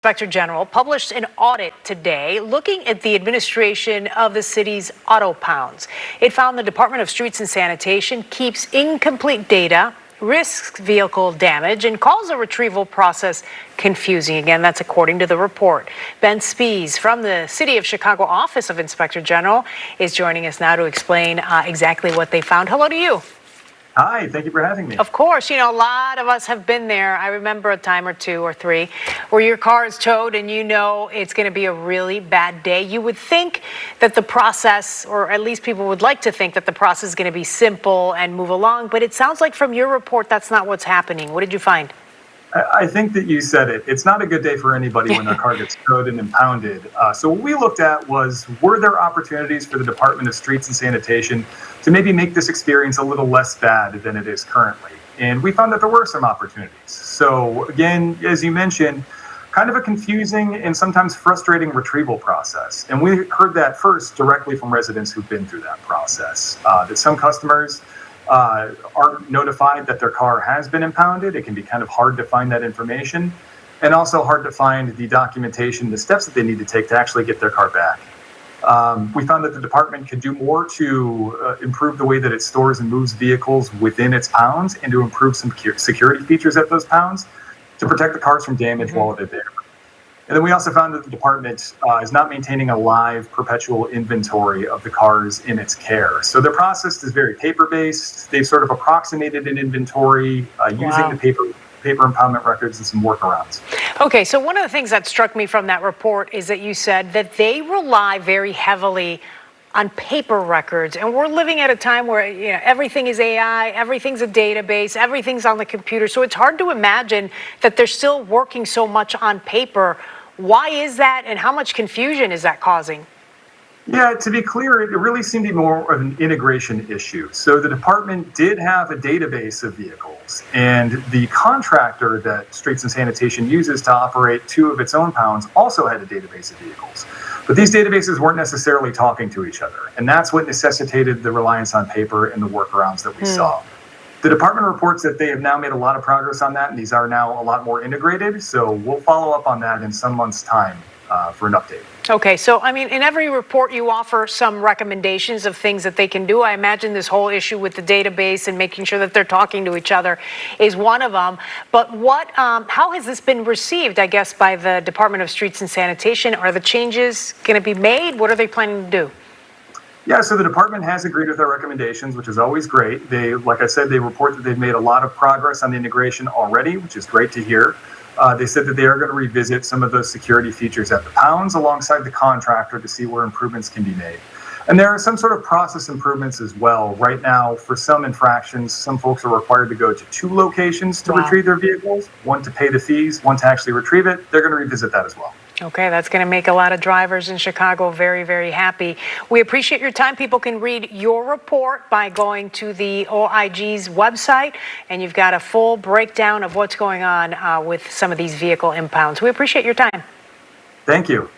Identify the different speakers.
Speaker 1: Inspector General published an audit today looking at the administration of the city's auto pounds. It found the Department of Streets and Sanitation keeps incomplete data, risks vehicle damage, and calls the retrieval process confusing. Again, that's according to the report. Ben Spees from the City of Chicago Office of Inspector General is joining us now to explain exactly what they found. Hello to you.
Speaker 2: Hi, thank you for having me.
Speaker 1: Of course, a lot of us have been there. I remember a time or two or three where your car is towed and it's going to be a really bad day. You would think that the process, or at least people would like to think that the process is going to be simple and move along, but it sounds like from your report that's not what's happening. What did you find?
Speaker 2: I think that you said it. It's not a good day for anybody when their car gets towed and impounded. So what we looked at was, were there opportunities for the Department of Streets and Sanitation to maybe make this experience a little less bad than it is currently? And we found that there were some opportunities. So again, as you mentioned, kind of a confusing and sometimes frustrating retrieval process. And we heard that first directly from residents who've been through that process, that some customers aren't notified that their car has been impounded. It can be kind of hard to find that information, and also hard to find the documentation, the steps that they need to take to actually get their car back. We found that the department could do more to improve the way that it stores and moves vehicles within its pounds, and to improve some security features at those pounds to protect the cars from damage while they're there. And then we also found that the department is not maintaining a live perpetual inventory of the cars in its care. So their process is very paper-based. They've sort of approximated an inventory using the paper impoundment records and some workarounds.
Speaker 1: Okay, so one of the things that struck me from that report is that you said that they rely very heavily on paper records, and we're living at a time where everything is AI, everything's a database, everything's on the computer, so it's hard to imagine that they're still working so much on paper. Why is that, and how much confusion is that causing?
Speaker 2: Yeah, to be clear, it really seemed to be more of an integration issue. So the department did have a database of vehicles, and the contractor that Streets and Sanitation uses to operate two of its own pounds also had a database of vehicles. But these databases weren't necessarily talking to each other, and that's what necessitated the reliance on paper and the workarounds that we saw. The department reports that they have now made a lot of progress on that, and these are now a lot more integrated. So we'll follow up on that in some months' time for an update.
Speaker 1: Okay, so in every report you offer some recommendations of things that they can do. I imagine this whole issue with the database and making sure that they're talking to each other is one of them. But how has this been received, I guess, by the Department of Streets and Sanitation? Are the changes going to be made? What are they planning to do?
Speaker 2: Yeah, so the department has agreed with our recommendations, which is always great. Like I said, they report that they've made a lot of progress on the integration already, which is great to hear. They said that they are going to revisit some of those security features at the pounds alongside the contractor to see where improvements can be made. And there are some sort of process improvements as well. Right now, for some infractions, some folks are required to go to 2 locations to retrieve their vehicles, one to pay the fees, one to actually retrieve it. They're going to revisit that as well.
Speaker 1: Okay, that's going to make a lot of drivers in Chicago very, very happy. We appreciate your time. People can read your report by going to the OIG's website, and you've got a full breakdown of what's going on with some of these vehicle impounds. We appreciate your time.
Speaker 2: Thank you.